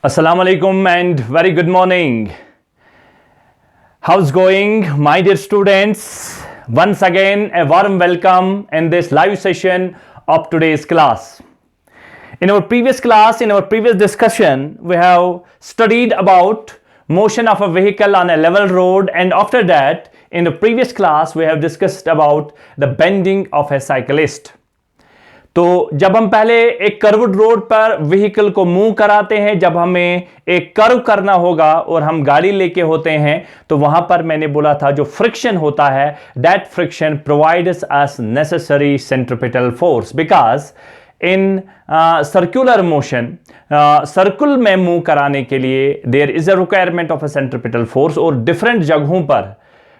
Assalamu alaikum and very good morning. How's going, my dear students? Once again, a warm welcome in this live session of today's class. In our previous class, in our previous discussion, we have studied about motion of a vehicle on a level road, and after that, in the previous class, we have discussed about the bending of a cyclist. तो जब हम पहले एक curved road पर vehicle को move कराते हैं, जब हमें एक कर्व करना होगा और हम गाड़ी लेके होते हैं, तो वहां पर मैंने बोला था जो फ्रिक्शन होता है, that friction provides us necessary centripetal force, because in circular motion, circle में मूव कराने के लिए there is a requirement of a centripetal force, और डिफरेंट जगहों पर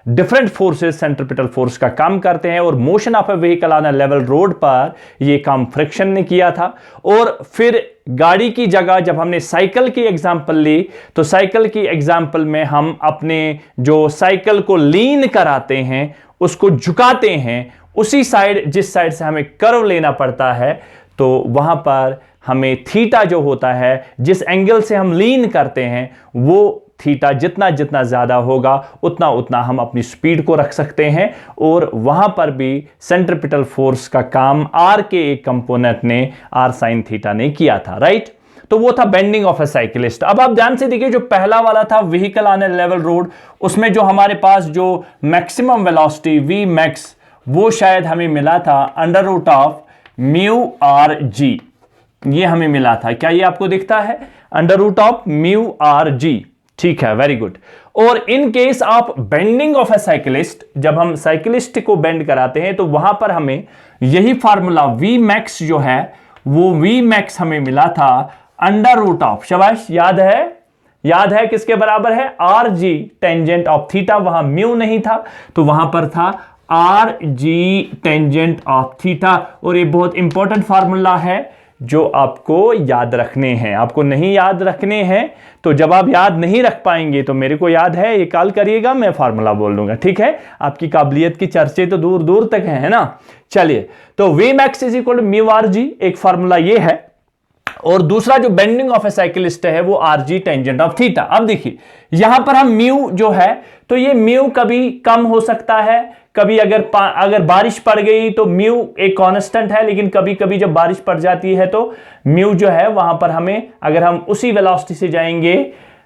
डिफरेंट फोर्सेस सेंट्रिपिटल फोर्स का काम करते हैं, और motion of A vehicle on a level road पर यह काम फ्रिक्शन ने किया था। और फिर गाड़ी की जगह जब हमने साइकिल की एग्जांपल ली, तो साइकिल की एग्जांपल में हम अपने जो साइकिल को लीन कराते हैं, उसको झुकाते हैं उसी साइड जिस साइड से हमें कर्व लेना पड़ता है, तो वहां पर हमें थीटा जो होता है, जिस एंगल से हम लीन करते हैं, वो थीटा जितना जितना ज़्यादा होगा उतना उतना हम अपनी स्पीड को रख सकते हैं, और वहाँ पर भी सेंट्रिपिटल फोर्स का काम आर के एक कंपोनेंट ने, आर साइन थीटा ने किया था, राइट। तो वो था बेंडिंग ऑफ ए साइकिलिस्ट। अब आप ध्यान से देखिए, जो पहला वाला था vehicle on A level road, उसमें जो हमारे पास जो मैक्सिमम वेलोसिटी वी मैक्स, वो शायद हमें मिला था under root of mu R G, ये हमें मिला था। क्या ये आपको दिखता है? Under root of mu R G, ठीक है, वेरी गुड। और in case of bending of a cyclist, जब हम साइकिलिस्ट को बेंड कराते हैं, तो वहां पर हमें यही फार्मूला वी मैक्स जो है, वो वी मैक्स हमें मिला था अंडर रूट ऑफ, शाबाश, याद है किसके बराबर है? R G tangent of theta. वहां म्यू नहीं था, तो वहां पर था R G tangent of theta. और ये बहुत इंपॉर्टेंट फार्मूला है जो आपको याद रखने हैं। आपको नहीं याद रखने हैं, तो जब आप याद नहीं रख पाएंगे तो मेरे को याद है, ये कॉल करिएगा, मैं फार्मूला बोल दूंगा, ठीक है। आपकी काबिलियत की चर्चे तो दूर दूर तक है ना। चलिए, तो V max is equal to mu R G, एक फार्मूला ये है। और दूसरा जो बेंडिंग ऑफ ए साइकिलिस्ट है, वो R G tangent of theta. अब देखिए, यहां पर हम म्यू जो है, तो ये म्यू कभी कम हो सकता है, कभी अगर बारिश पड़ गई तो म्यू एक कांस्टेंट है, लेकिन कभी कभी जब बारिश पड़ जाती है तो म्यू जो है वहां पर हमें, अगर हम उसी वेलोसिटी से जाएंगे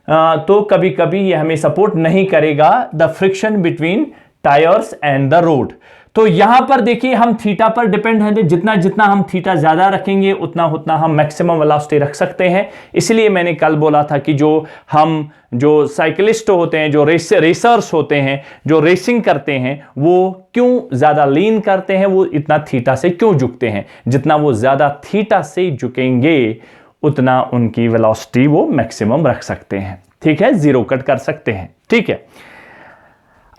तो कभी कभी ये हमें सपोर्ट नहीं करेगा, the friction between tyres and the road. तो यहां पर देखिए, हम थीटा पर डिपेंड हैं, जितना जितना हम थीटा ज्यादा रखेंगे उतना उतना हम मैक्सिमम वेलोसिटी रख सकते हैं। इसलिए मैंने कल बोला था कि जो साइकिलिस्ट होते हैं, जो रेसर्स होते हैं, जो रेसिंग करते हैं, वो क्यों ज्यादा लीन करते हैं, वो इतना थीटा से क्यों झुकते हैं? जितना वो ज्यादा थीटा से झुकेंगे उतना उनकी वेलोसिटी वो मैक्सिमम रख सकते हैं, ठीक है, जीरो कट कर सकते हैं, ठीक है।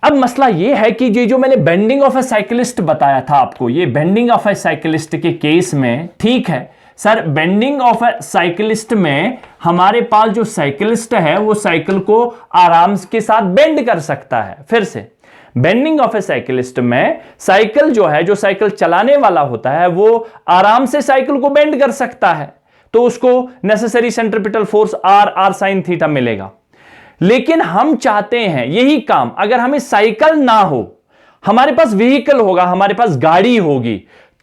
अब मसला यह है कि ये जो मैंने बेंडिंग ऑफ ए साइकिलिस्ट बताया था आपको, ये बेंडिंग ऑफ ए साइकिलिस्ट के केस में, ठीक है sir, bending of a cyclist में हमारे पास जो साइकिलिस्ट है वो साइकिल को आराम के साथ बेंड कर सकता है। फिर से, बेंडिंग ऑफ ए साइकिलिस्ट में साइकिल जो है, जो साइकिल चलाने वाला होता है, वो आराम से साइकिल को बेंड कर सकता है, तो उसको necessary centripetal force R sine theta मिलेगा। लेकिन हम चाहते हैं यही काम, अगर हमें साइकिल ना हो, हमारे पास व्हीकल होगा, हमारे पास गाड़ी होगी,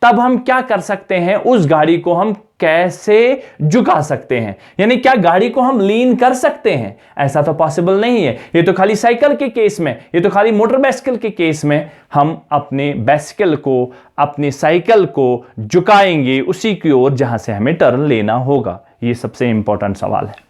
तब हम क्या कर सकते हैं? उस गाड़ी को हम कैसे झुका सकते हैं? यानी क्या गाड़ी को हम लीन कर सकते हैं? ऐसा तो पॉसिबल नहीं है। ये तो खाली साइकिल के केस में, ये तो खाली मोटर बाइसिकल के केस में हम अपने बाइसिकल को, अपनी साइकिल को झुकाएंगे उसी की ओर जहां से हमें टर्न लेना होगा। ये सबसे इंपॉर्टेंट सवाल है।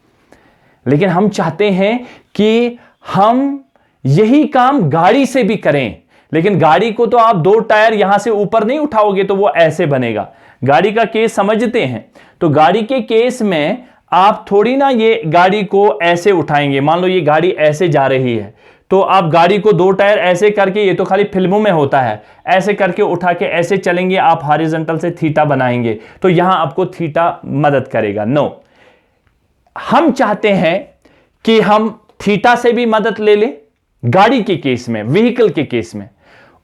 लेकिन हम चाहते हैं कि हम यही काम गाड़ी से भी करें, लेकिन गाड़ी को तो आप दो टायर यहां से ऊपर नहीं उठाओगे तो वो ऐसे बनेगा। गाड़ी का केस समझते हैं, तो गाड़ी के केस में आप थोड़ी ना ये गाड़ी को ऐसे उठाएंगे। मान लो ये गाड़ी ऐसे जा रही है, तो आप गाड़ी को दो टायर ऐसे करके, ये तो खाली फिल्मों में होता है, ऐसे करके उठा के ऐसे चलेंगे, आप हॉरिजॉन्टल से थीटा बनाएंगे, तो यहां आपको थीटा मदद करेगा। नो, हम चाहते हैं कि हम थीटा से भी मदद ले लें गाड़ी के केस में, व्हीकल के केस में,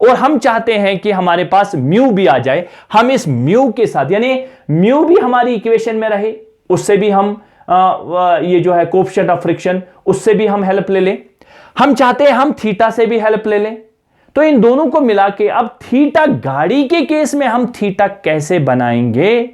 और हम चाहते हैं कि हमारे पास म्यू भी आ जाए। हम इस म्यू के साथ, यानी म्यू भी हमारी इक्वेशन में रहे, उससे भी हम ये जो है कोएफिशिएंट ऑफ फ्रिक्शन, उससे भी हम हेल्प ले लें। हम चाहते हैं हम थीटा से भी हेल्प ले लें। तो इन दोनों को मिला के अब थीटा गाड़ी के केस में हम थीटा कैसे बनाएंगे,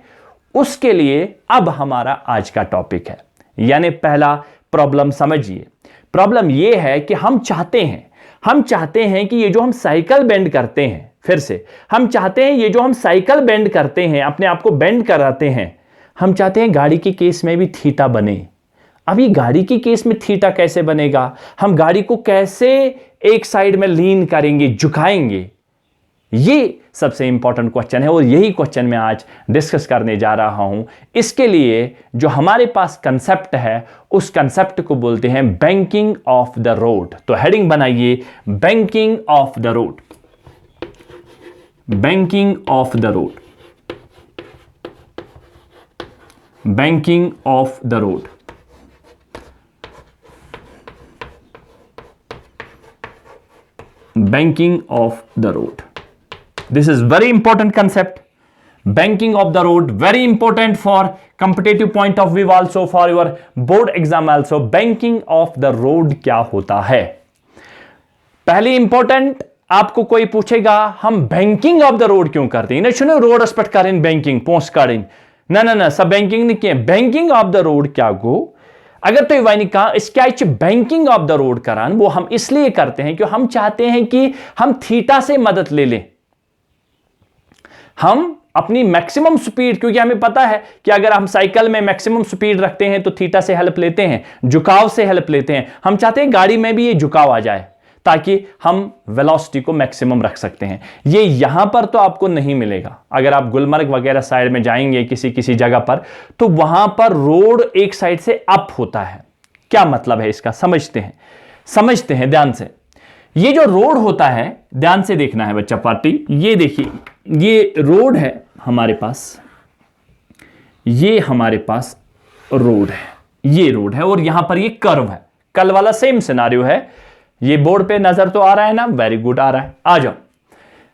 उसके लिए अब हमारा आज का टॉपिक है। यानी पहला प्रॉब्लम समझिए। प्रॉब्लम यह है कि हम चाहते हैं कि ये जो हम साइकिल बेंड करते हैं, फिर से हम चाहते हैं ये जो हम साइकिल बेंड करते हैं, अपने आप को बेंड कराते हैं, हम चाहते हैं गाड़ी के केस में भी थीटा बने। अभी गाड़ी की केस में थीटा कैसे बनेगा, हम गाड़ी को कैसे एक साइड में लीन करेंगे, झुकाएंगे, ये सबसे इंपॉर्टेंट क्वेश्चन है और यही क्वेश्चन मैं आज डिस्कस करने जा रहा हूं। इसके लिए जो हमारे पास कंसेप्ट है, उस कंसेप्ट को बोलते हैं बैंकिंग ऑफ द रोड। तो हेडिंग बनाइए, banking of the road, banking of the road, banking of the road. Banking of the road. This is very important concept. Banking of the road, very important for competitive point of view also, for your board exam also. Banking of the road क्या होता है? पहली important, आपको कोई पूछेगा हम banking of the road क्यों करते हैं? सुनो, रोड अस्पट करें बैंकिंग पोस्ट करें, ना सब बैंकिंग नहीं किए। बैंकिंग ऑफ द रोड क्या गो? अगर तो वानी कहा इसका बैंकिंग ऑफ द रोड करान, वो हम इसलिए करते हैं कि हम चाहते हैं कि हम थीटा से मदद ले लें। हम अपनी मैक्सिमम स्पीड, क्योंकि हमें पता है कि अगर हम साइकिल में मैक्सिमम स्पीड रखते हैं तो थीटा से हेल्प लेते हैं, झुकाव से हेल्प लेते हैं। हम चाहते हैं गाड़ी में भी ये झुकाव आ जाए ताकि हम वेलोसिटी को मैक्सिमम रख सकते हैं। ये यहां पर तो आपको नहीं मिलेगा। अगर आप गुलमर्ग वगैरह साइड में जाएंगे किसी जगह पर, तो वहां पर रोड एक साइड से अप होता है। क्या मतलब है इसका, समझते हैं ध्यान से। ये जो रोड होता है, ध्यान से देखना है बच्चा पार्टी। ये देखिए, ये रोड है हमारे पास, ये हमारे पास रोड है, ये रोड है और यहां पर ये कर्व है। कल वाला सेम सिनारियो है। ये बोर्ड पे नजर तो आ रहा है ना? वेरी गुड, आ रहा है। आ जाओ,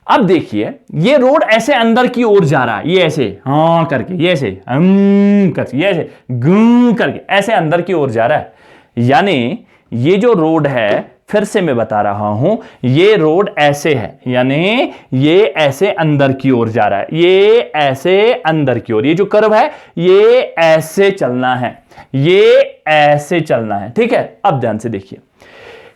अब देखिए, ये रोड ऐसे अंदर की ओर जा रहा है, ये ऐसे हाँ करके, ये ऐसे करके, ये ऐसे गूं करके ऐसे अंदर की ओर जा रहा है। यानी ये जो रोड है, फिर से मैं बता रहा हूं, ये रोड ऐसे है, यानी ये ऐसे अंदर की ओर जा रहा है, ये ऐसे अंदर की ओर। ये जो कर्व है ये ऐसे चलना है, ये ऐसे चलना है, ठीक है। अब ध्यान से देखिए,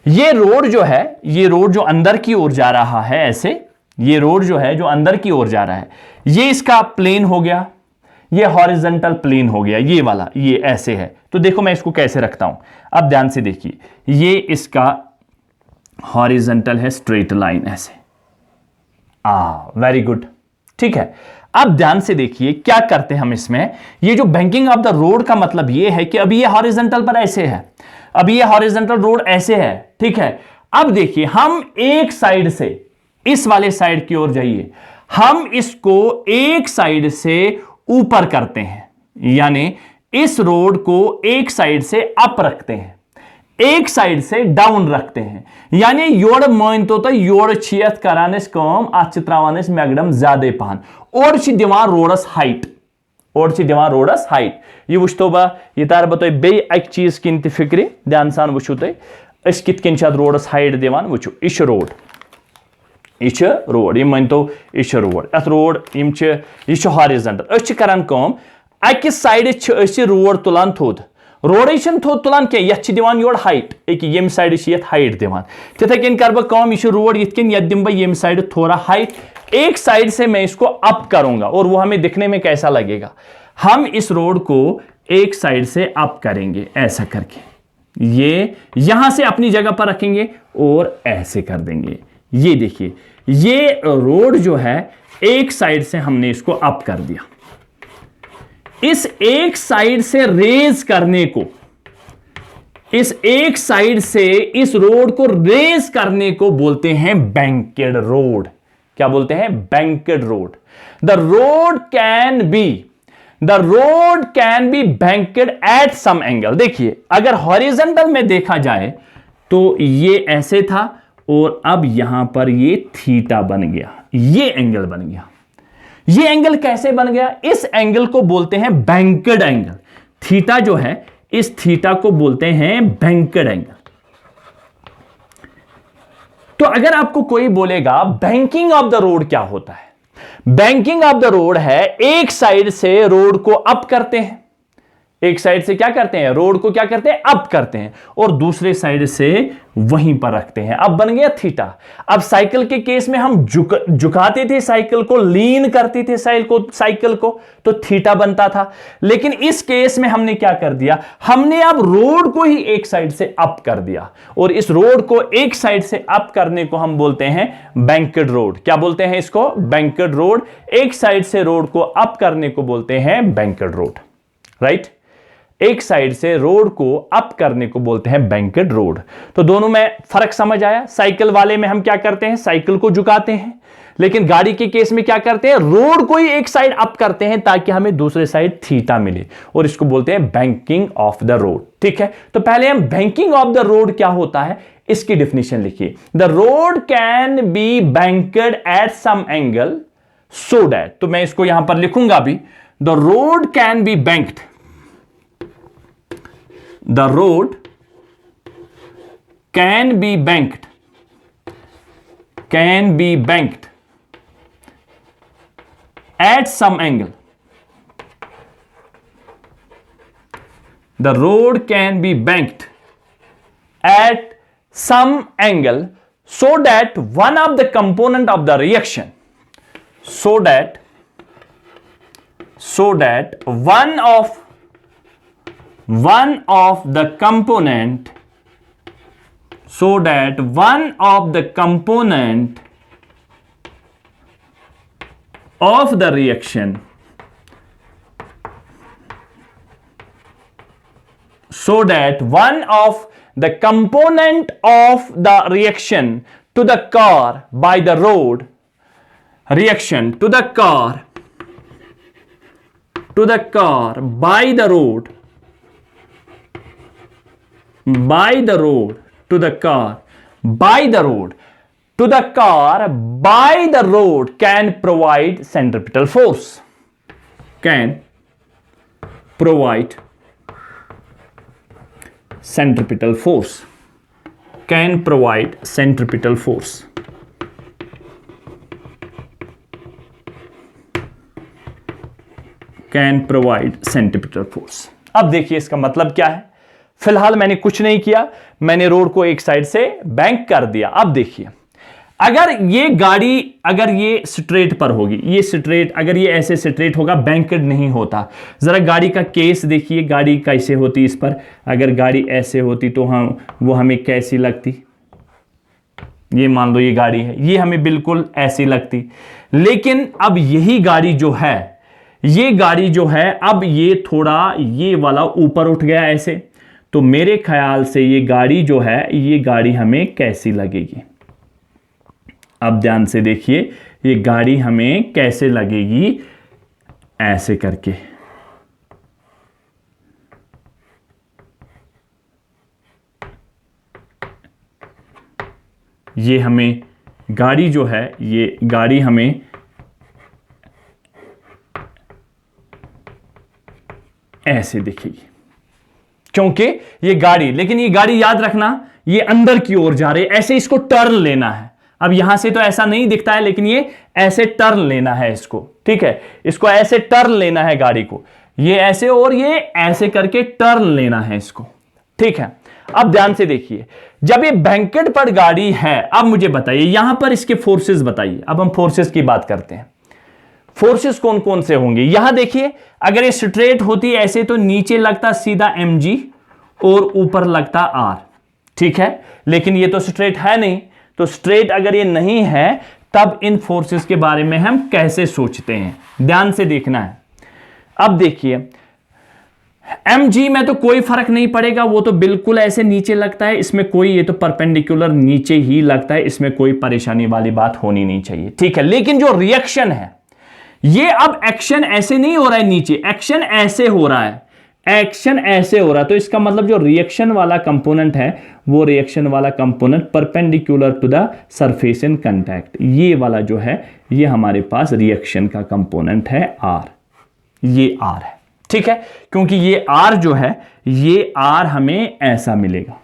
ये रोड जो है, ये रोड जो अंदर की ओर जा रहा है ऐसे, ये रोड जो है जो अंदर की ओर जा रहा है, ये इसका प्लेन हो गया, ये हॉरिजॉन्टल प्लेन हो गया, ये वाला, ये ऐसे है। तो देखो मैं इसको कैसे रखता हूं, अब ध्यान से देखिए, ये इसका हॉरिजॉन्टल है, स्ट्रेट लाइन ऐसे। वेरी गुड, ठीक है। अब ध्यान से देखिए क्या करते हैं हम इसमें। ये जो बैंकिंग ऑफ द रोड का मतलब ये है कि अभी ये हॉरिजॉन्टल पर ऐसे है, अभी ये हॉरिजॉन्टल रोड ऐसे है, ठीक है। अब देखिए, हम एक साइड से, इस वाले साइड की ओर जाइए, हम इसको एक साइड से ऊपर करते हैं, यानी इस रोड को एक साइड से अप रखते हैं, एक साइड से डाउन रखते हैं। यानी योड़ मान तो योड़ छियत करान कम, अत त्रावान मैगडम ज्यादा पहन, और दिवान रोडस हाइट, और दिवान रोडस हाइट। यह वो बह, यह तार बह तुम बे अक चीज किन फिक्र, ध्यान सान वो तुम कित कन रोडस हाइट दिवान। वो यह रोड, यह रोड, यह मान तो यह रोड, अत रोड यह हॉरिजॉन्टल। करान कम, अकिस साइड रोड तुलान थोद, रोडे थोद तुलान क्या, ये दिवान योर हाइट, ये साइड ये हाइट दिवान। तिथे कन कर बह कम, यह रोड ये दिम बह ये साइड थोड़ा हाइट, एक साइड से मैं इसको अप करूंगा और वो हमें दिखने में कैसा लगेगा। हम इस रोड को एक साइड से अप करेंगे ऐसा करके, ये यहां से अपनी जगह पर रखेंगे और ऐसे कर देंगे। ये देखिए, ये रोड जो है एक साइड से हमने इसको अप कर दिया। इस एक साइड से रेज करने को, इस एक साइड से इस रोड को रेज करने को बोलते हैं बैंकेड रोड। क्या बोलते हैं? Banked road. The road can be banked at some angle. देखिए, अगर हॉरिजॉन्टल में देखा जाए तो ये ऐसे था और अब यहां पर ये थीटा बन गया, ये एंगल बन गया। ये एंगल कैसे बन गया? इस एंगल को बोलते हैं बैंकेड एंगल। थीटा जो है, इस थीटा को बोलते हैं बैंकेड एंगल। तो अगर आपको कोई बोलेगा बैंकिंग ऑफ द रोड क्या होता है, बैंकिंग ऑफ द रोड है एक साइड से रोड को अप करते हैं, एक साइड से क्या करते हैं, रोड को क्या करते हैं, अप करते हैं, और दूसरे साइड से वहीं पर रखते हैं। अब बन गया थीटा। अब साइकिल के केस में हम झुकाते थे साइकिल को, लीन करते थे साइकिल को, तो थीटा बनता था। लेकिन इस केस में हमने क्या कर दिया, हमने अब रोड को ही एक साइड से अप कर दिया, और इस रोड को एक साइड से अप करने को हम बोलते हैं बैंकेड रोड। क्या बोलते हैं इसको, बैंकेड रोड। एक साइड से रोड को अप करने को बोलते हैं बैंकेड रोड, राइट। एक साइड से रोड को अप करने को बोलते हैं बैंकेड रोड। तो दोनों में फर्क समझ आया। साइकिल वाले में हम क्या करते हैं, साइकिल को झुकाते हैं, लेकिन गाड़ी के केस में क्या करते हैं, रोड को ही एक साइड अप करते हैं ताकि हमें दूसरे साइड थीटा मिले, और इसको बोलते हैं बैंकिंग ऑफ द रोड। ठीक है, तो पहले हम बैंकिंग ऑफ द रोड क्या होता है इसकी डिफिनेशन लिखिए। The road can be banked at some angle so that, तो मैं इसको यहां पर लिखूंगा भी, the road can be banked, the road can be banked at some angle. The road can be banked at some angle so that one of the component of the reaction, so that one of the component of the reaction, so that one of the component of the reaction to the car by the road, reaction to the car by the road to the car by the road can provide centripetal force, can provide centripetal force. अब देखिए इसका मतलब क्या है। फिलहाल मैंने कुछ नहीं किया, मैंने रोड को एक साइड से बैंक कर दिया। अब देखिए, अगर ये गाड़ी, अगर ये स्ट्रेट पर होगी, ये स्ट्रेट, अगर ये ऐसे स्ट्रेट होगा, बैंकेड नहीं होता। जरा गाड़ी का केस देखिए, गाड़ी कैसे होती इस पर, अगर गाड़ी ऐसे होती तो वो हमें कैसी लगती, ये मान लो ये गाड़ी है, ये हमें बिल्कुल ऐसी लगती। लेकिन अब यही गाड़ी जो है, अब ये थोड़ा ये वाला ऊपर उठ गया ऐसे, तो मेरे ख्याल से ये गाड़ी जो है, ये गाड़ी हमें कैसी लगेगी। अब ध्यान से देखिए, ये गाड़ी हमें कैसे लगेगी, ऐसे करके। ये हमें गाड़ी जो है, ये गाड़ी हमें ऐसे दिखेगी, क्योंकि ये गाड़ी, लेकिन ये गाड़ी याद रखना ये अंदर की ओर जा रही है, ऐसे इसको टर्न लेना है। अब यहां से तो ऐसा नहीं दिखता है, लेकिन ये ऐसे टर्न लेना है इसको, ठीक है, इसको ऐसे टर्न लेना है गाड़ी को, ये ऐसे और ये ऐसे करके टर्न लेना है इसको, ठीक है। अब ध्यान से देखिए, जब ये बैंकेड पर गाड़ी है, अब मुझे बताइए यहां पर इसके फोर्सेस बताइए। अब हम फोर्सेस की बात करते हैं, फोर्सेस कौन कौन से होंगे। यहां देखिए, अगर ये स्ट्रेट होती ऐसे तो नीचे लगता सीधा mg और ऊपर लगता r, ठीक है, लेकिन ये तो स्ट्रेट है नहीं, तो स्ट्रेट अगर ये नहीं है तब इन फोर्सेस के बारे में हम कैसे सोचते हैं, ध्यान से देखना है। अब देखिए, mg में तो कोई फर्क नहीं पड़ेगा, वो तो बिल्कुल ऐसे नीचे लगता है, इसमें कोई, ये तो परपेंडिकुलर नीचे ही लगता है, इसमें कोई परेशानी वाली बात होनी नहीं चाहिए, ठीक है। लेकिन जो रिएक्शन है, ये अब एक्शन ऐसे नहीं हो रहा है नीचे, एक्शन ऐसे हो रहा है, एक्शन ऐसे हो रहा है, तो इसका मतलब जो रिएक्शन वाला कंपोनेंट है, वो रिएक्शन वाला component perpendicular to the surface in contact, ये वाला जो है, ये हमारे पास रिएक्शन का कंपोनेंट है R, ये R है, ठीक है, क्योंकि ये आर जो है, ये आर हमें ऐसा मिलेगा।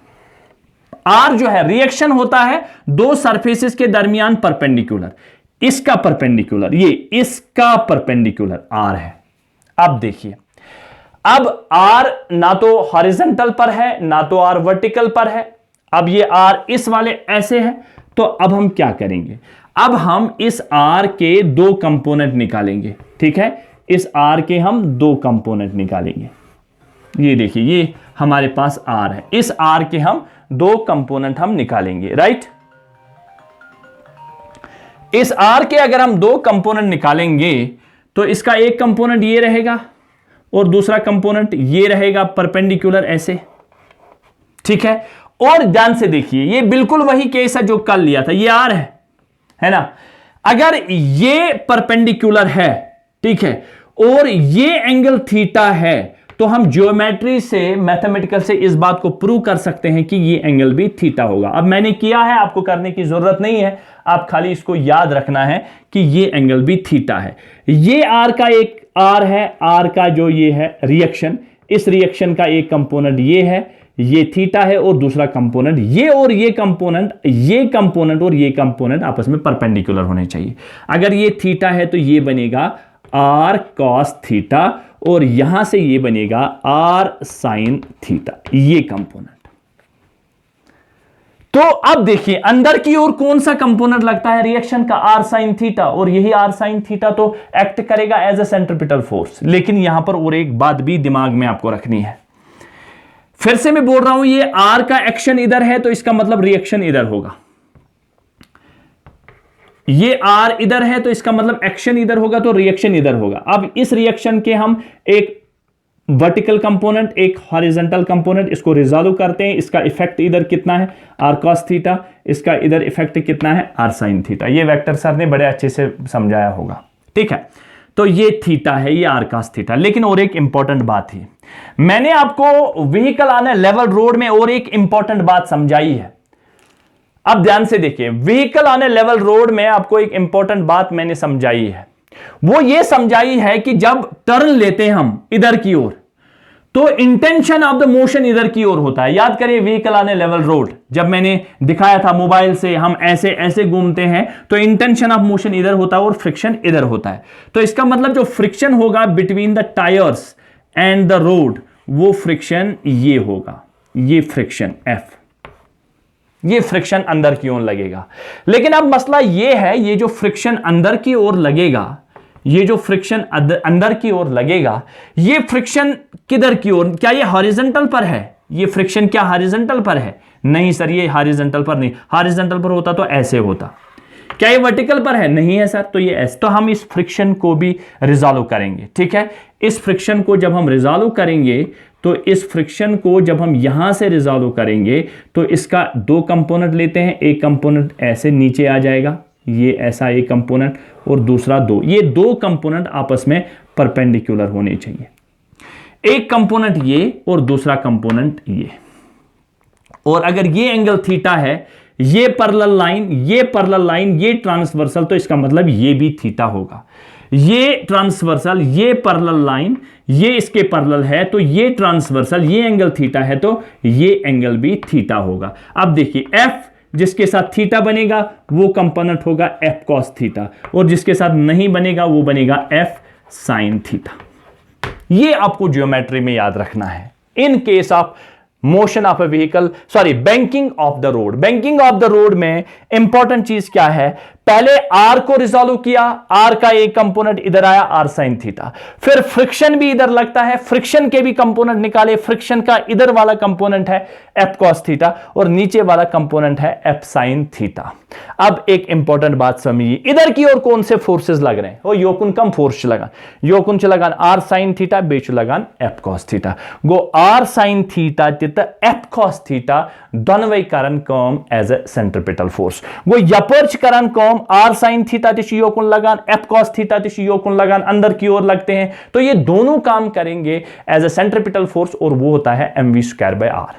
आर जो है रिएक्शन होता है दो सरफेसेस के दरमियान परपेंडिकुलर, इसका परपेंडिकुलर, ये इसका परपेंडिकुलर आर है। अब देखिए, अब आर ना तो हॉरिजॉन्टल पर है ना तो आर वर्टिकल पर है। अब ये आर इस वाले ऐसे है, तो अब हम क्या करेंगे, अब हम इस आर के दो कंपोनेंट निकालेंगे। ठीक है, इस आर के हम दो कंपोनेंट निकालेंगे। ये देखिए, ये हमारे पास आर है, इस आर के हम दो कंपोनेंट हम निकालेंगे, राइट। इस आर के अगर हम दो कंपोनेंट निकालेंगे तो इसका एक कंपोनेंट ये रहेगा और दूसरा कंपोनेंट ये रहेगा परपेंडिकुलर ऐसे। ठीक है, और ध्यान से देखिए, ये बिल्कुल वही केस है जो कल लिया था। ये आर है ना, अगर ये परपेंडिकुलर है, ठीक है, और ये एंगल थीटा है, तो हम ज्योमेट्री से, मैथमेटिकल से इस बात को प्रूव कर सकते हैं कि ये एंगल भी थीटा होगा। अब मैंने किया है, आपको करने की जरूरत नहीं है, आप खाली इसको याद रखना है कि ये एंगल भी थीटा है। ये आर का एक आर है, आर का जो ये है रिएक्शन, इस रिएक्शन का एक कंपोनेंट ये है, ये थीटा है, और दूसरा कंपोनेंट ये, और ये कंपोनेंट और ये कंपोनेंट आपस में परपेंडिकुलर होने चाहिए। अगर ये थीटा है तो ये बनेगा आर कॉस थीटा, और यहां से ये बनेगा आर साइन थीटा, ये कंपोनेंट। तो अब देखिए, अंदर की ओर कौन सा कंपोनेंट लगता है रिएक्शन का, आर साइन थीटा, और यही आर साइन थीटा तो एक्ट करेगा एज ए सेंट्रीपिटल फोर्स। लेकिन यहां पर और एक बात भी दिमाग में आपको रखनी है, फिर से मैं बोल रहा हूं, ये आर का एक्शन इधर है तो इसका मतलब रिएक्शन इधर होगा। ये आर इधर है तो इसका मतलब एक्शन इधर होगा, तो रिएक्शन इधर होगा। अब इस रिएक्शन के हम एक वर्टिकल कंपोनेंट, एक हॉरिजॉन्टल कंपोनेंट, इसको रिजॉल्व करते हैं। इसका इफेक्ट इधर कितना है, आर कॉस थीटा, इसका इधर इफेक्ट कितना है, आर साइन थीटा। ये वेक्टर सर ने बड़े अच्छे से समझाया होगा। ठीक है, तो ये थीटा है, ये आर कॉस थीटा। लेकिन और एक इंपॉर्टेंट बात थी, मैंने आपको vehicle on A level road में और एक इंपॉर्टेंट बात समझाई है। अब ध्यान से देखिए, vehicle on A level road में आपको एक इंपॉर्टेंट बात मैंने समझाई है। वो ये समझाई है कि जब टर्न लेते हैं हम इधर की ओर, तो इंटेंशन ऑफ द मोशन इधर की ओर होता है। याद करिए, vehicle on A level road जब मैंने दिखाया था मोबाइल से, हम ऐसे ऐसे घूमते हैं तो इंटेंशन ऑफ मोशन इधर होता है और फ्रिक्शन इधर होता है। तो इसका मतलब जो फ्रिक्शन होगा between the tyres and the road, वो फ्रिक्शन ये होगा, ये फ्रिक्शन एफ, ये फ्रिक्शन अंदर की ओर लगेगा। लेकिन अब मसला ये है, ये जो फ्रिक्शन अंदर की ओर लगेगा, ये जो फ्रिक्शन अंदर की ओर लगेगा, ये फ्रिक्शन किधर की ओर, क्या ये हॉरिजॉन्टल पर है? ये फ्रिक्शन क्या हॉरिजॉन्टल पर है? नहीं सर, ये हॉरिजॉन्टल पर नहीं। हॉरिजॉन्टल पर होता तो ऐसे होता। क्या ये वर्टिकल पर है? नहीं है सर, तो ये ऐसे। तो हम इस फ्रिक्शन को भी रिजॉल्व करेंगे। ठीक है, इस फ्रिक्शन को जब हम रिजॉल्व करेंगे, तो इस फ्रिक्शन को जब हम यहां से रिजॉल्व करेंगे, तो इसका दो कंपोनेंट लेते हैं। एक कंपोनेंट ऐसे नीचे आ जाएगा, ये ऐसा एक कंपोनेंट, और दूसरा दो, ये दो कंपोनेंट आपस में परपेंडिकुलर होने चाहिए। एक कंपोनेंट ये और दूसरा कंपोनेंट ये। और अगर ये एंगल थीटा है, ये पैरेलल लाइन, ये पैरेलल लाइन, ये ट्रांसवर्सल, तो इसका मतलब ये भी थीटा होगा। ये ट्रांसवर्सल, ये पैरेलल लाइन, ये इसके पैरेलल है, तो ये ट्रांसवर्सल, ये एंगल थीटा है, तो ये एंगल भी थीटा होगा। अब देखिए, एफ जिसके साथ थीटा बनेगा वो कंपोनेंट होगा एफ कॉस थीटा, और जिसके साथ नहीं बनेगा वो बनेगा एफ साइन थीटा। ये आपको ज्योमेट्री में याद रखना है इन case of motion of A vehicle, sorry banking of the road. Banking of the road में इंपॉर्टेंट चीज क्या है, पहले आर को रिजॉल्व किया, आर का एक कंपोनेंट इधर आया, आर साइन थीटा। फिर फ्रिक्शन भी इधर लगता है, फ्रिक्शन के भी कंपोनेंट निकाले। फ्रिक्शन का इधर वाला कंपोनेंट है एफ कॉस थीटा, और नीचे वाला कंपोनेंट है एफ साइन थीटा। अब एक इंपॉर्टेंट बात समझिए, इधर की ओर कौन से फोर्सेस लग रहे हैं? वो योकुन कम फोर्स लगान, योकुन लगान आर साइन थीटा, बेच लगान एफ कॉस थीटा। गो आर साइन थीटा तित एफ कॉस थीटा दोनों करन कम एज ए सेंट्रीपिटल फोर्स। गो यपर्च करन कम आर साइन थीटा तिश योकुन लगान, एफ कॉस थीटा तिश योकुन लगान, अंदर की ओर लगते हैं, तो ये दोनों काम करेंगे एज ए सेंट्रीपिटल फोर्स, और वो होता है mv²/r।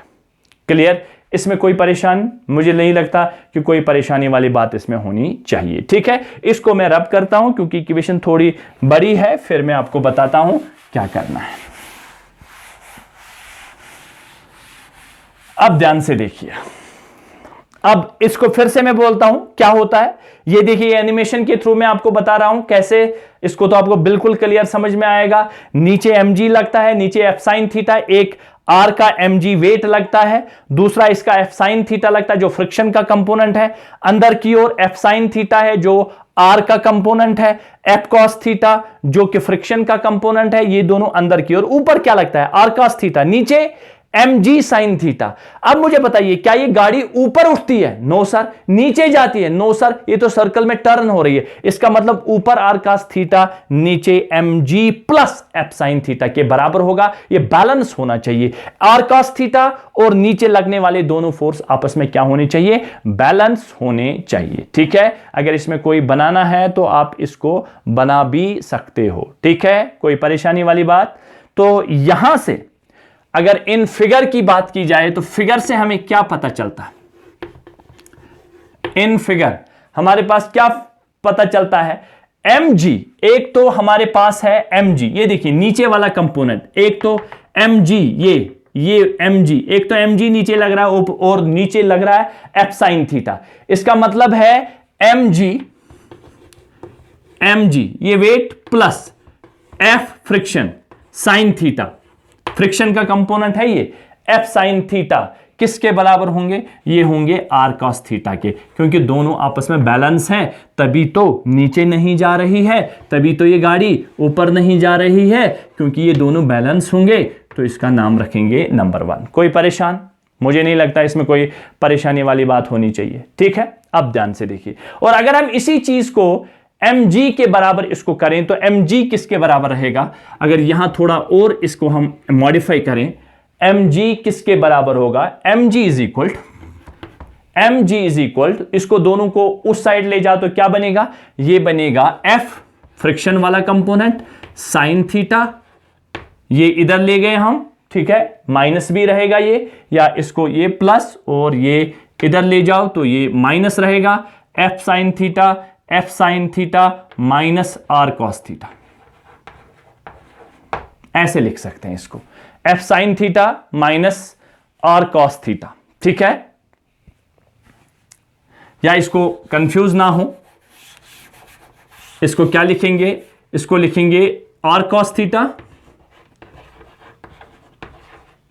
क्लियर? इसमें कोई परेशानी मुझे नहीं लगता कि कोई परेशानी वाली बात इसमें होनी चाहिए। ठीक है, इसको मैं रब करता हूं क्योंकि इक्वेशन थोड़ी बड़ी है, फिर मैं आपको बताता हूं क्या करना है। अब ध्यान से देखिए, अब इसको फिर से मैं बोलता हूं क्या होता है। ये देखिए एनिमेशन के थ्रू मैं आपको बता रहा हूं कैसे, इसको तो आपको बिल्कुल क्लियर समझ में आएगा। नीचे mg लगता है, नीचे एफ साइन थीटा, एक r का mg वेट लगता है, दूसरा इसका एफ साइन थीटा लगता है जो फ्रिक्शन का कंपोनेंट है, अंदर की ओर एफ साइन थीटा है जो r का कंपोनेंट है, एफ कॉस थीटा जो कि फ्रिक्शन का कंपोनेंट है, ये दोनों अंदर की ओर, ऊपर क्या लगता है r कॉस थीटा, नीचे mg साइन थीटा। अब मुझे बताइए क्या ये गाड़ी ऊपर उठती है? No sir. नीचे जाती है? No sir. ये तो सर्कल में टर्न हो रही है, इसका मतलब ऊपर आर कॉस थीटा, नीचे mg plus F sine theta के बराबर होगा। ये बैलेंस होना चाहिए, आर कॉस थीटा और नीचे लगने वाले दोनों फोर्स आपस में क्या होने चाहिए? बैलेंस होने चाहिए। ठीक है, अगर इसमें कोई बनाना है तो आप इसको बना भी सकते हो। ठीक है, कोई परेशानी वाली बात? तो यहां से अगर इन फिगर की बात की जाए तो फिगर से हमें क्या पता चलता है? इन फिगर हमारे पास क्या पता चलता है? mg, एक तो हमारे पास है mg, ये देखिए नीचे वाला कंपोनेंट, एक तो mg, ये mg, एक तो mg नीचे लग रहा है और नीचे लग रहा है एफ साइन थीटा। इसका मतलब है mg ये weight plus F friction sine theta, friction का कंपोनेंट है ये, एफ साइन थीटा किसके बराबर होंगे? ये होंगे आर कॉस थीटा के, क्योंकि दोनों आपस में बैलेंस हैं, तभी तो नीचे नहीं जा रही है, तभी तो ये गाड़ी ऊपर नहीं जा रही है, क्योंकि ये दोनों बैलेंस होंगे। तो इसका नाम रखेंगे नंबर 1। कोई परेशान? मुझे नहीं लगता इसमें कोई परेशानी वाली बात होनी चाहिए। ठीक है, अब ध्यान से देखिए, और अगर हम इसी चीज को mg के बराबर इसको करें तो mg किसके बराबर रहेगा? अगर यहां थोड़ा और इसको हम मॉडिफाई करें, mg किसके बराबर होगा? mg इज इक्वल, इसको दोनों को उस साइड ले जाओ तो क्या बनेगा? ये बनेगा f फ्रिक्शन वाला कंपोनेंट साइन थीटा, ये इधर ले गए हम, ठीक है, माइनस भी रहेगा ये, या इसको ये प्लस और ये इधर ले जाओ तो ये माइनस रहेगा, F sine theta minus R cos theta, ऐसे लिख सकते हैं इसको, F sine theta minus R cos theta. ठीक है, या इसको कंफ्यूज ना हो, इसको क्या लिखेंगे? इसको लिखेंगे R cos theta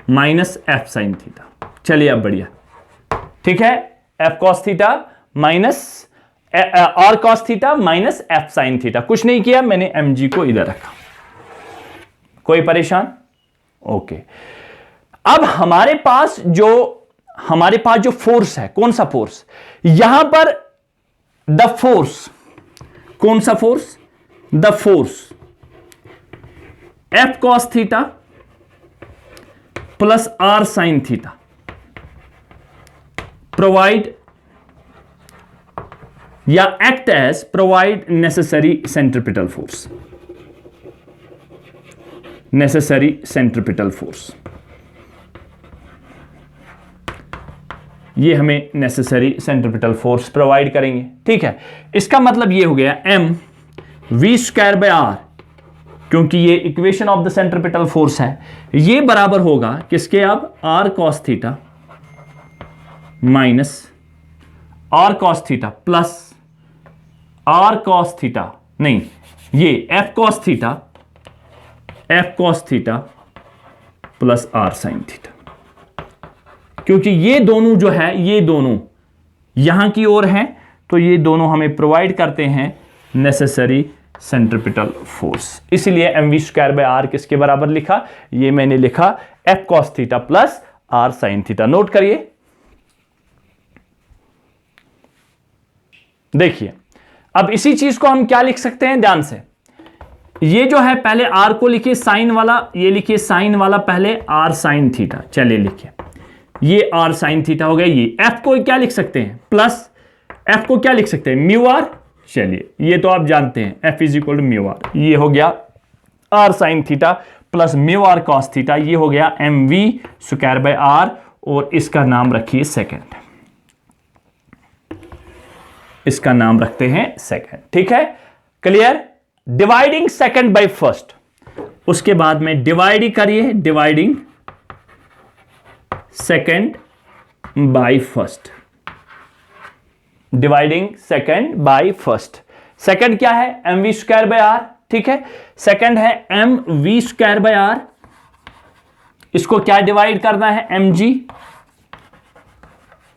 minus F sine theta. चलिए अब बढ़िया, ठीक है, F cos theta minus R cos theta minus F sine theta. कुछ नहीं किया मैंने, mg को इधर रखा। कोई परेशान? ओके। अब हमारे पास जो फोर्स है, कौन सा फोर्स? यहां पर द फोर्स, कौन सा force? The force F cos theta plus R sine theta provide या act as provide necessary centripetal force, necessary centripetal force. ये हमें नेसेसरी सेंट्रिपिटल फोर्स प्रोवाइड करेंगे। ठीक है, इसका मतलब ये हो गया m v square by r, क्योंकि ये equation of the centripetal force है, ये बराबर होगा किसके? अब r cos theta minus r cos theta plus r cos theta, नहीं, ये f cos theta plus r sin theta, क्योंकि ये दोनों जो है, ये दोनों यहां की ओर हैं, तो ये दोनों हमें प्रोवाइड करते हैं नेसेसरी सेंट्रिपिटल फोर्स। इसलिए mv स्क्वायर बाय r किसके बराबर लिखा? ये मैंने लिखा f cos theta plus r sin theta. Note करिए, देखिए अब इसी चीज को हम क्या लिख सकते हैं? ध्यान से, ये जो है पहले r को लिखिए साइन वाला, ये लिखिए साइन वाला पहले r sin थीटा। चलिए लिखिए, ये r sin थीटा हो गया। ये f को क्या लिख सकते हैं? प्लस f को क्या लिख सकते हैं? Mu r। चलिए ये तो आप जानते हैं, f is equal to mu r। ये हो गया r sin theta plus mu r cos theta, ये हो गया mv स्क्वायर बाय r, और इसका नाम रखिए सेकेंड, इसका नाम रखते हैं सेकेंड। ठीक है, clear? Dividing second by first, उसके बाद में डिवाइड करिए, dividing second by first, dividing second by first. Second क्या है? M V square by R, ठीक है। सेकंड है M V square by R, इसको क्या डिवाइड करना है? एम जी,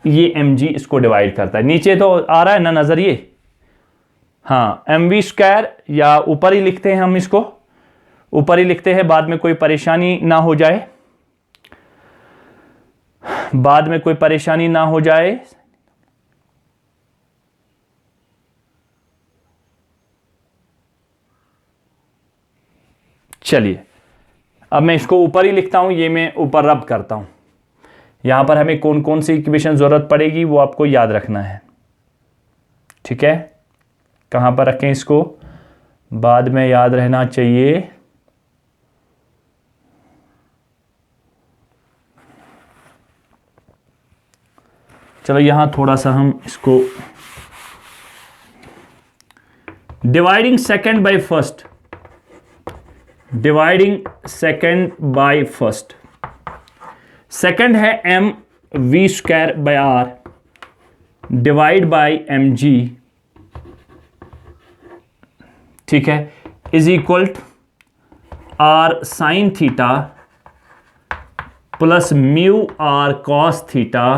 ये एम जी इसको डिवाइड करता है। नीचे तो आ रहा है ना नजर ये, हाँ, एम वी स्क्वायर, या ऊपर ही लिखते हैं हम, इसको ऊपर ही लिखते हैं, बाद में कोई परेशानी ना हो जाए, बाद में कोई परेशानी ना हो जाए। चलिए अब मैं इसको ऊपर ही लिखता हूं, ये मैं ऊपर रब करता हूं। यहां पर हमें कौन कौन सी इक्वेशन जरूरत पड़ेगी वो आपको याद रखना है, ठीक है। कहां पर रखें इसको? बाद में याद रहना चाहिए। चलो यहां थोड़ा सा हम इसको dividing second by first, dividing second by first. Second है M V square by R divide by M G, ठीक है, is equal to R sine theta plus mu R cos theta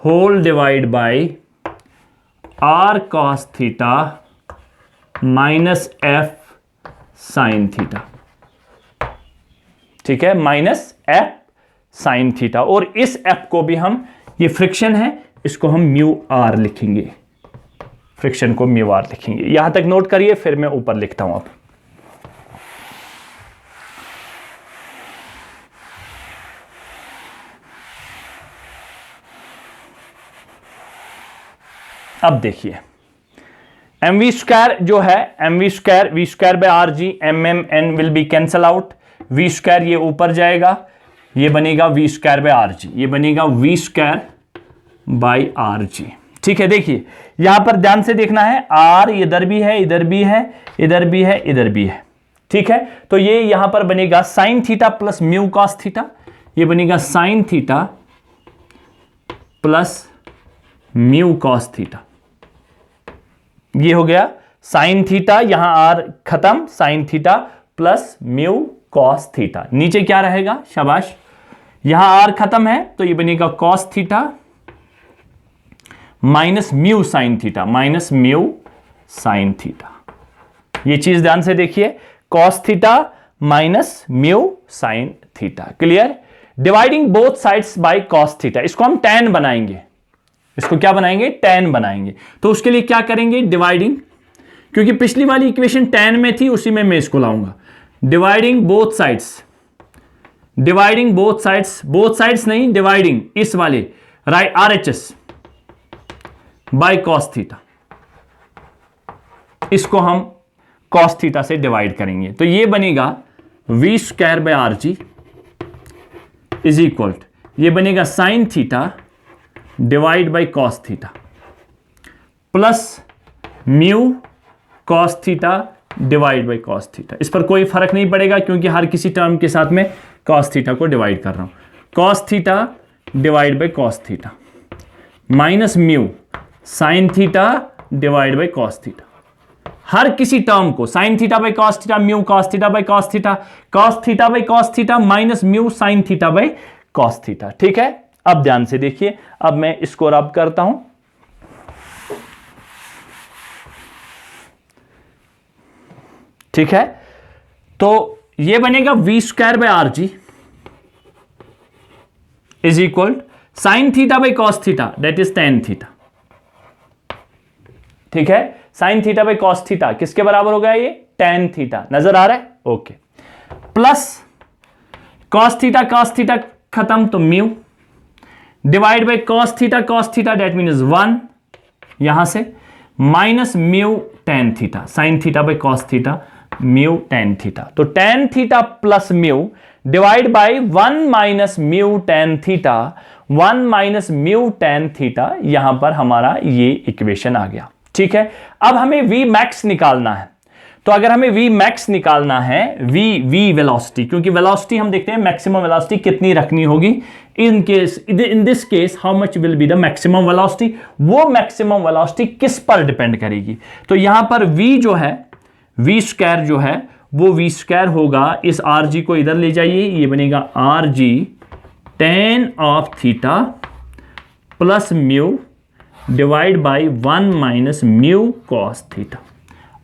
whole divide by R cos theta minus F sine theta, ठीक है, minus F sine theta. और इस F को भी हम, ये फ्रिक्शन है, इसको हम म्यू आर लिखेंगे, फ्रिक्शन को म्यू आर लिखेंगे। यहां तक नोट करिए, फिर मैं ऊपर लिखता हूं। अब देखिए एम वी स्क्वायर जो है, M V square by R G, M M N will be cancel out, V square ये ऊपर जाएगा, ये बनेगा V square by R G, ये बनेगा V square by R G, ठीक है। देखिए यहां पर ध्यान से देखना है, आर इधर भी है, इधर भी है, इधर भी है, इधर भी है, ठीक है। तो ये यहां पर बनेगा sine theta plus mu cos theta, ये बनेगा sine theta plus mu cos theta, ये हो गया साइन थीटा, यहां आर खत्म, sign theta plus mu cos theta. नीचे क्या रहेगा? शाबाश, यहां आर खत्म है तो ये बनेगा cos theta minus mu sine theta, minus mu sine theta. ये चीज ध्यान से देखिए, cos theta minus mu sine theta. Clear? Dividing both sides by cos theta, इसको हम tan बनाएंगे, इसको क्या बनाएंगे? tan बनाएंगे। तो उसके लिए क्या करेंगे? डिवाइडिंग, क्योंकि पिछली वाली इक्वेशन tan में थी, उसी में मैं इसको लाऊंगा। Dividing both sides, dividing both sides, both sides नहीं, डिवाइडिंग इस वाले right RHS bye cos theta, इसको हम कॉस थीटा से डिवाइड करेंगे। तो ये बनेगा V square by R G is equal, ये बनेगा sine theta divide by cos theta plus mu cos theta divide by cos theta. इस पर कोई फर्क नहीं पड़ेगा क्योंकि हर किसी टर्म के साथ में कॉस थीटा को डिवाइड कर रहा हूं। Cos theta divide by cos theta minus mu sine theta divide by cos theta. हर किसी टर्म को sine theta by cos theta, mu cos theta by cos theta, cos theta by cos theta minus mu sine theta by cos theta. ठीक है, अब ध्यान से देखिए, अब मैं इसको रब करता हूं। ठीक है, तो ये बनेगा V square by R G is equal sine theta by cos theta that is tan theta. ठीक है, sine theta by cos theta किसके बराबर हो गया? ये टेन थीटा। नजर आ रहा है? ओके, प्लस कॉस थीटा खत्म तो mu divide by cos theta that means 1 यहां से minus mu tan theta, sine theta by cos theta mu tan theta. तो tan theta plus mu divide by 1 minus mu tan theta, 1 minus mu tan theta, यहां पर हमारा ये equation आ गया। ठीक है, अब हमें V मैक्स निकालना है, तो अगर हमें वी मैक्स निकालना है, वी वेलोसिटी, क्योंकि वेलोसिटी हम देखते हैं मैक्सिमम वेलोसिटी कितनी रखनी होगी, in this case how much will be the maximum velocity, वो मैक्सिमम वेलोसिटी किस पर डिपेंड करेगी। तो यहां पर v जो है, v स्क्वायर जो है वो v स्क्वायर होगा, इस rg को इधर ले जाइए, ये बनेगा rg tan of theta plus mu divide by 1 minus mu cos theta.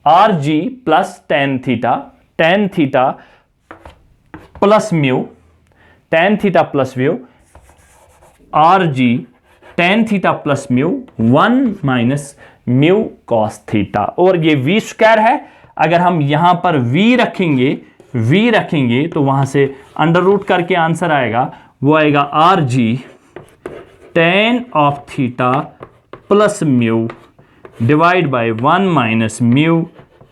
rg plus tan theta plus mu, tan theta plus mu, rg tan theta plus mu 1 minus mu cos theta, और ये v square है। अगर हम यहां पर v रखेंगे तो वहां से अंडर रूट करके आंसर आएगा, वो आएगा rg tan of theta plus mu divide by 1 minus mu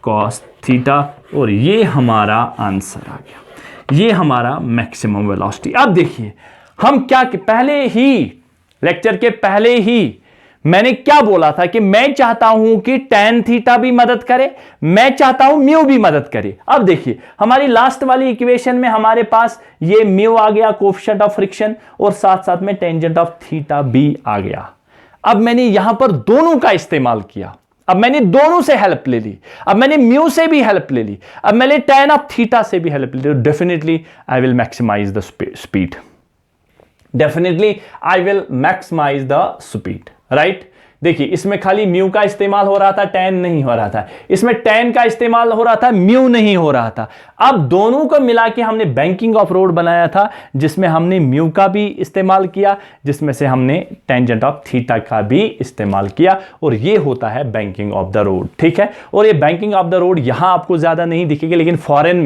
cos theta, और ये हमारा आंसर आ गया, ये हमारा मैक्सिमम वेलोसिटी। अब देखिए हम क्या, पहले ही लेक्चर के पहले ही मैंने क्या बोला था कि मैं चाहता हूं कि tan थीटा भी मदद करे, मैं चाहता हूं म्यू भी मदद करे। अब देखिए हमारी लास्ट वाली इक्वेशन में हमारे पास ये म्यू आ गया, कोएफिशिएंट ऑफ फ्रिक्शन, और साथ साथ में टेंजेंट ऑफ थीटा भी आ गया। अब मैंने यहां पर दोनों का इस्तेमाल किया, अब मैंने दोनों से हेल्प ले ली, अब मैंने म्यू से भी हेल्प ले ली, अब मैंने tan ऑफ थीटा से भी हेल्प ले ली। Definitely I will maximize the speed, definitely I will maximize the speed, right. देखिए इसमें खाली म्यू का इस्तेमाल हो रहा था, tan नहीं हो रहा था, इसमें tan का इस्तेमाल हो रहा था, म्यू नहीं हो रहा था। अब दोनों को मिला के हमने बैंकिंग ऑफ रोड बनाया था, जिसमें हमने म्यू का भी इस्तेमाल किया, जिसमें से हमने टेंजेंट ऑफ थीटा का भी इस्तेमाल किया, और ये होता है बैंकिंग ऑफ द रोड, ठीक है। और ये बैंकिंग ऑफ द रोड यहां आपको ज्यादा नहीं दिखेगी, लेकिन फॉरेन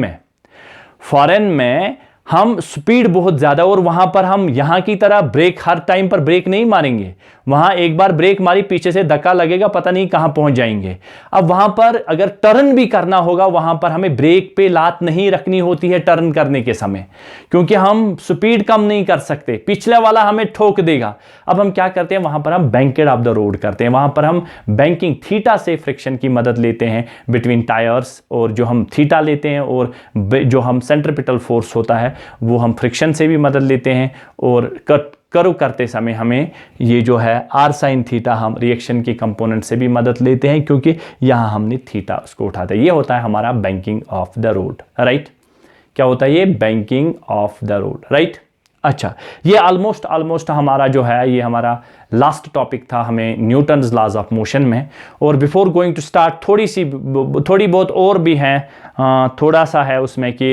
में हम स्पीड बहुत ज्यादा, और वहां पर हम यहां की तरह ब्रेक, हर टाइम पर ब्रेक नहीं मारेंगे। वहां एक बार ब्रेक मारी, पीछे से धक्का लगेगा, पता नहीं कहां पहुंच जाएंगे। अब वहां पर अगर टर्न भी करना होगा, वहां पर हमें ब्रेक पे लात नहीं रखनी होती है टर्न करने के समय, क्योंकि हम स्पीड कम नहीं कर सकते, पिछले वाला हमें ठोक देगा। अब हम क्या करते हैं, वहां पर हम बैंकेड ऑफ द रोड करते हैं, वहां पर हम बैंकिंग थीटा से फ्रिक्शन की मदद लेते हैं बिटवीन टायर्स, और जो हम थीटा लेते हैं, और जो हम सेंट्रीपिटल फोर्स होता है वो हम फ्रिक्शन से भी मदद लेते हैं, और कर्व करते समय हमें ये जो है आर साइन थीटा, हम रिएक्शन के कंपोनेंट से भी मदद लेते हैं, क्योंकि यहां हमने थीटा उसको उठाते हैं। ये होता है हमारा banking of the road, right. क्या होता है ये, banking of the road, right. अच्छा, ये ऑलमोस्ट हमारा जो है, ये हमारा लास्ट टॉपिक था हमें न्यूटन्स लॉज ऑफ मोशन में। और बिफोर गोइंग टू स्टार्ट थोड़ी बहुत और भी हैं, थोड़ा सा है उसमें कि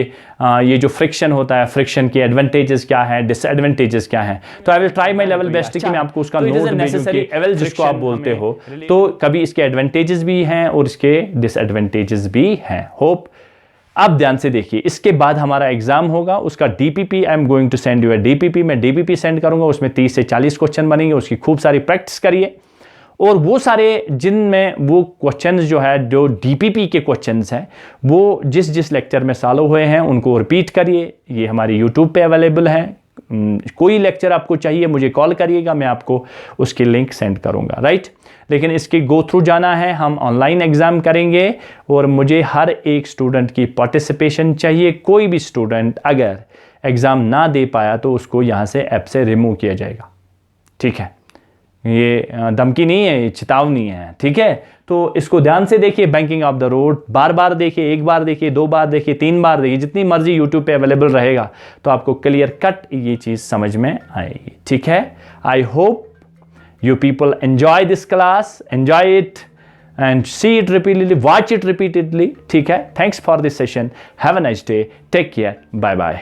ये जो फ्रिक्शन होता है, फ्रिक्शन के एडवांटेजेस क्या है, डिसएडवांटेजेस क्या है। तो I will try my level best कि मैं आपको उसका नोट नेसेसरी एवल जिसको आप बोलते हो, तो कभी इसके एडवांटेजेस भी हैं और इसके डिसएडवांटेजेस भी हैं। होप अब ध्यान से देखिए, इसके बाद हमारा एग्जाम होगा, उसका DPP, I am going to send you a DPP, मैं डीपीपी सेंड करूंगा, उसमें 30 से 40 क्वेश्चन बनेंगे, उसकी खूब सारी प्रैक्टिस करिए। और वो सारे जिनमें वो क्वेश्चंस जो है, जो डीपीपी के क्वेश्चंस हैं, वो जिस लेक्चर में सॉल्व हुए हैं उनको रिपीट करिए। ये हमारी यूट्यूब पे अवेलेबल है, कोई लेक्चर आपको चाहिए मुझे कॉल करिएगा, मैं आपको उसकी लिंक सेंड करूंगा, राइट। लेकिन इसके गो थ्रू जाना है, हम ऑनलाइन एग्जाम करेंगे, और मुझे हर एक स्टूडेंट की पार्टिसिपेशन चाहिए। कोई भी स्टूडेंट अगर एग्जाम ना दे पाया तो उसको यहाँ से ऐप से रिमूव किया जाएगा, ठीक है। ये धमकी नहीं है, ये चेतावनी है, ठीक है। तो इसको ध्यान से देखिए, बैंकिंग ऑफ द रोड बार बार देखिए, एक बार देखिए, 2 बार देखिए, 3 बार देखिए, जितनी मर्जी यूट्यूब पे अवेलेबल रहेगा, तो आपको क्लियर कट ये चीज़ समझ में आएगी, ठीक है। I hope you people enjoy this class, enjoy it and see it repeatedly, watch it repeatedly, ठीक है। Thanks for this session, have a nice day, take care, bye bye.